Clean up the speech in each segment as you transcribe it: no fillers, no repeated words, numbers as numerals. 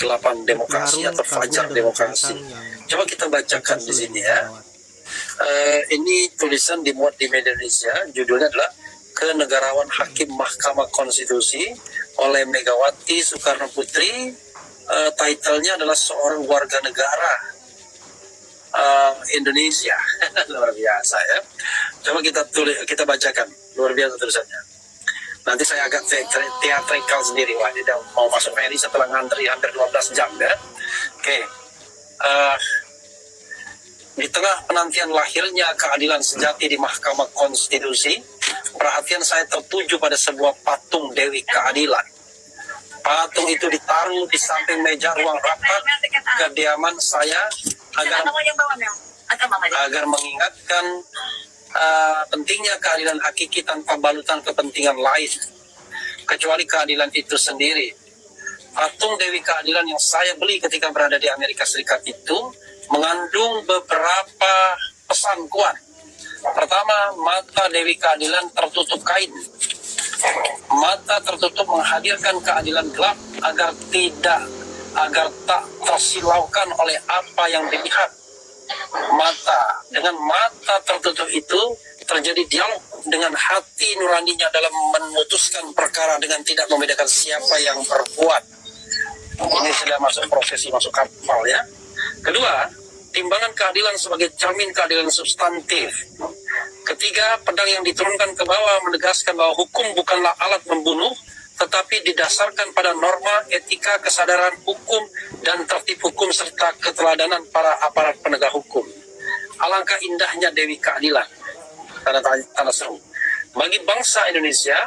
kegelapan demokrasi atau fajar demokrasi. Coba kita bacakan di sini ya. Ini tulisan dimuat di media Indonesia, judulnya adalah Kenegarawan Hakim Mahkamah Konstitusi oleh Megawati Soekarno Putri. Titlenya adalah seorang warga negara Indonesia. Luar biasa ya. Coba kita bacakan, luar biasa tulisannya. Nanti saya agak teatrikal sendiri. Wah, dia mau masuk ferry setelah ngantri hampir 12 jam ya. Oke. Di tengah penantian lahirnya keadilan sejati di Mahkamah Konstitusi, perhatian saya tertuju pada sebuah patung Dewi Keadilan. Patung itu ditaruh di samping meja ruang rapat kediaman saya agar mengingatkan pentingnya keadilan hakiki tanpa balutan kepentingan lain kecuali keadilan itu sendiri. Patung Dewi Keadilan yang saya beli ketika berada di Amerika Serikat itu mengandung beberapa pesan kuat. Pertama, mata Dewi Keadilan tertutup kain. Mata tertutup menghadirkan keadilan gelap agar tak tersilaukan oleh apa yang dilihat. Dengan mata tertutup itu terjadi dialog dengan hati nuraninya dalam memutuskan perkara dengan tidak membedakan siapa yang berbuat. Ini sudah masuk prosesi masuk kapal ya. Kedua, timbangan keadilan sebagai cermin keadilan substantif. Ketiga, pedang yang diturunkan ke bawah menegaskan bahwa hukum bukanlah alat membunuh, tetapi didasarkan pada norma, etika, kesadaran hukum, dan tertib hukum serta keteladanan para aparat penegak hukum. Alangkah indahnya Dewi Keadilan. Tanda seru. Bagi bangsa Indonesia,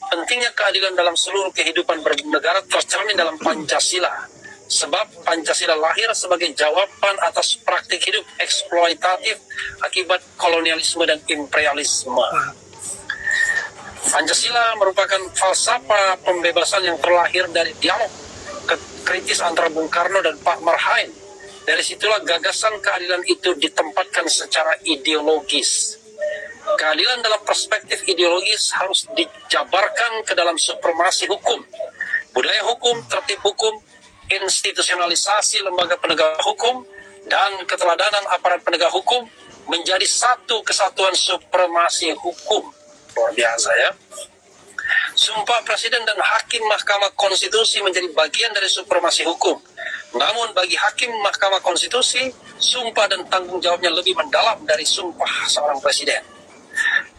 pentingnya keadilan dalam seluruh kehidupan bernegara tercermin dalam Pancasila. Sebab Pancasila lahir sebagai jawaban atas praktik hidup eksploitatif akibat kolonialisme dan imperialisme. Pancasila merupakan falsafah pembebasan yang terlahir dari dialog kritis antara Bung Karno dan Pak Marhain. Dari situlah gagasan keadilan itu ditempatkan secara ideologis. Keadilan dalam perspektif ideologis harus dijabarkan ke dalam supremasi hukum, budaya hukum, tertib hukum, institusionalisasi lembaga penegak hukum, dan keteladanan aparat penegak hukum menjadi satu kesatuan supremasi hukum. Luar biasa ya. Sumpah Presiden dan Hakim Mahkamah Konstitusi menjadi bagian dari supremasi hukum. Namun bagi Hakim Mahkamah Konstitusi, sumpah dan tanggung jawabnya lebih mendalam dari sumpah seorang Presiden.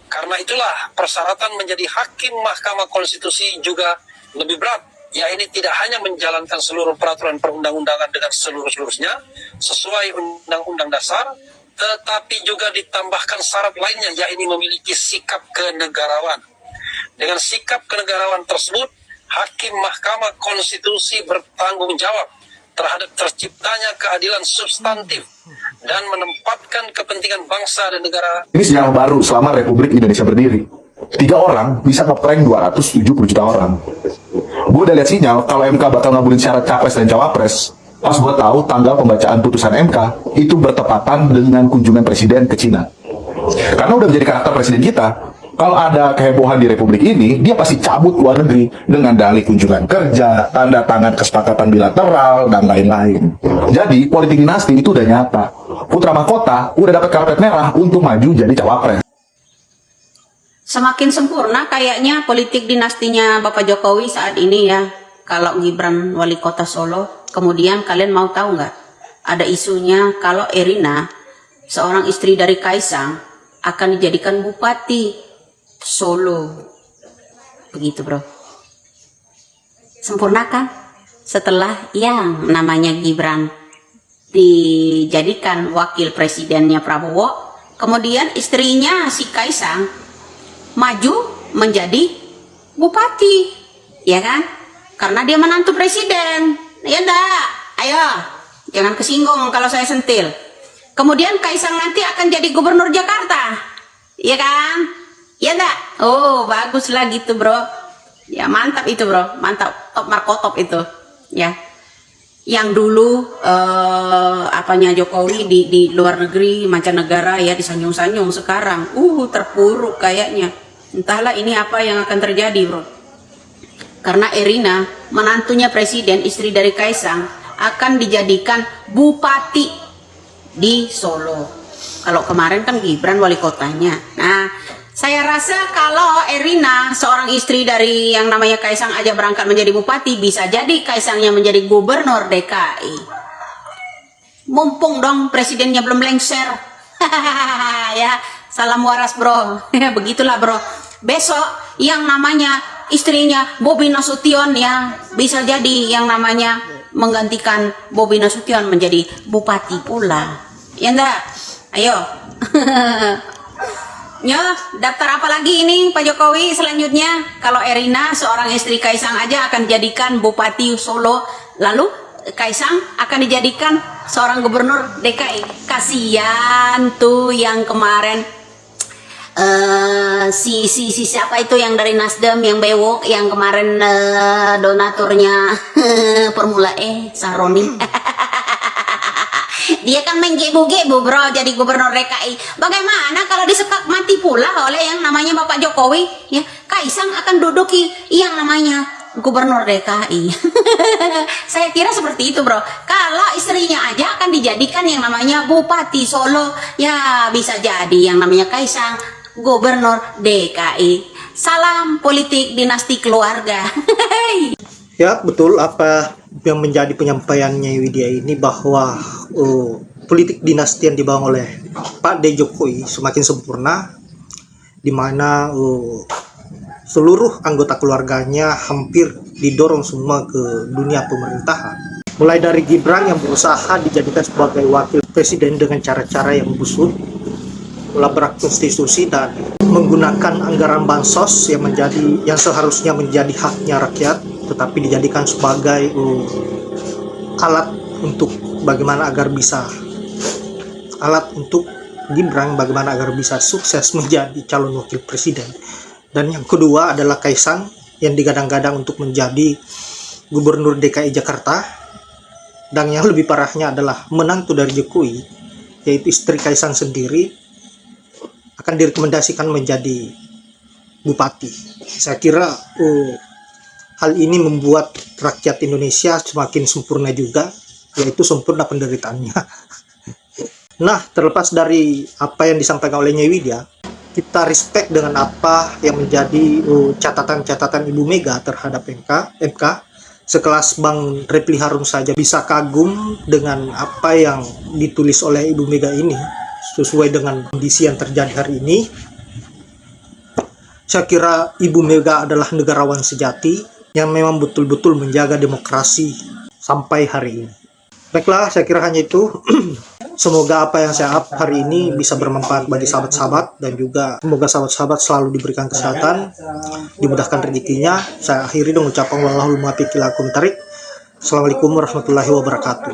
Karena itulah persyaratan menjadi Hakim Mahkamah Konstitusi juga lebih berat. Ya, ini tidak hanya menjalankan seluruh peraturan perundang-undangan dengan seluruhnya sesuai Undang-Undang Dasar, tetapi juga ditambahkan syarat lainnya, yaitu memiliki sikap kenegarawan. Dengan sikap kenegarawan tersebut, Hakim Mahkamah Konstitusi bertanggung jawab terhadap terciptanya keadilan substantif dan menempatkan kepentingan bangsa dan negara. Ini sejarah baru selama Republik Indonesia berdiri. 3 orang bisa ngeprank 270 juta orang. Gue udah lihat sinyal kalau MK bakal ngabulin syarat capres dan cawapres. Pas gue tahu tanggal pembacaan putusan MK itu bertepatan dengan kunjungan presiden ke Cina. Karena udah menjadi karakter presiden kita, kalau ada kehebohan di Republik ini, dia pasti cabut luar negeri dengan dalih kunjungan kerja, tanda tangan kesepakatan bilateral, dan lain-lain. Jadi politik dinasti itu udah nyata. Putra mahkota udah dapat karpet merah untuk maju jadi cawapres. Semakin sempurna kayaknya politik dinastinya Bapak Jokowi saat ini ya. Kalau Gibran wali kota Solo, kemudian kalian mau tahu nggak? Ada isunya kalau Erina, seorang istri dari Kaisang, akan dijadikan bupati Solo. Begitu bro. Sempurna kan? Setelah yang namanya Gibran dijadikan wakil presidennya Prabowo, kemudian istrinya si Kaisang maju menjadi bupati, ya kan? Karena dia menantu presiden, ya enggak? Ayo, jangan kesinggung kalau saya sentil. Kemudian Kaisang nanti akan jadi gubernur Jakarta, ya kan? Ya enggak? Oh, bagus lah gitu bro. Ya mantap itu bro, mantap, top markotop itu, ya. Yang dulu apanya Jokowi di luar negeri, mancanegara ya disanjung-sanjung, sekarang terpuruk kayaknya. Entahlah ini apa yang akan terjadi bro. Karena Erina, menantunya presiden, istri dari Kaisang, akan dijadikan bupati di Solo. Kalau kemarin kan Gibran wali kotanya. Nah, saya rasa kalau Erina, seorang istri dari yang namanya Kaisang aja berangkat menjadi bupati, bisa jadi Kaisangnya menjadi gubernur DKI. Mumpung dong presidennya belum lengser. Ya, salam waras bro. Begitulah bro. Besok yang namanya istrinya Bobi Nasution ya, bisa jadi yang namanya menggantikan Bobi Nasution menjadi bupati pula. Ya enggak? Ayo. Ya, daftar apa lagi ini Pak Jokowi selanjutnya? Kalau Erina, seorang istri Kaisang aja akan dijadikan bupati Solo, lalu Kaisang akan dijadikan seorang gubernur DKI. Kasihan tuh yang kemarin si siapa itu yang dari Nasdem yang bewok yang kemarin donaturnya Formula E Saroni. Dia kan main gebu-gebu bro jadi gubernur DKI. Bagaimana kalau disekak mati pula oleh yang namanya Bapak Jokowi ya? Kaisang akan duduki yang namanya gubernur DKI. Saya kira seperti itu bro. Kalau istrinya aja akan dijadikan yang namanya bupati Solo, ya bisa jadi yang namanya Kaisang gubernur DKI. Salam politik dinasti keluarga. Ya betul apa yang menjadi penyampaiannya Widya ini, bahwa politik dinasti yang dibangun oleh Pak D. Jokowi semakin sempurna, di mana seluruh anggota keluarganya hampir didorong semua ke dunia pemerintahan. Mulai dari Gibran yang berusaha dijadikan sebagai wakil presiden dengan cara-cara yang busuk, melabrak konstitusi dan menggunakan anggaran bansos yang seharusnya menjadi haknya rakyat, tetapi dijadikan sebagai alat untuk Gibran bagaimana agar bisa sukses menjadi calon wakil presiden. Dan yang kedua adalah Kaisang yang digadang-gadang untuk menjadi gubernur DKI Jakarta, dan yang lebih parahnya adalah menantu dari Jokowi, yaitu istri Kaisang sendiri akan direkomendasikan menjadi bupati. Saya kira hal ini membuat rakyat Indonesia semakin sempurna juga, yaitu sempurna penderitaannya. Nah, terlepas dari apa yang disampaikan oleh Nyai Widya, kita respect dengan apa yang menjadi catatan-catatan Ibu Mega terhadap MK. Sekelas Bang Refli Harun saja bisa kagum dengan apa yang ditulis oleh Ibu Mega ini, sesuai dengan kondisi yang terjadi hari ini. Saya kira Ibu Mega adalah negarawan sejati yang memang betul-betul menjaga demokrasi sampai hari ini. Baiklah, saya kira hanya itu. Semoga apa yang saya up hari ini bisa bermanfaat bagi sahabat-sahabat, dan juga semoga sahabat-sahabat selalu diberikan kesehatan, dimudahkan rezekinya. Saya akhiri dengan ucapan wallahul muwaffiq ila aqwamit thoriq. Assalamualaikum warahmatullahi wabarakatuh.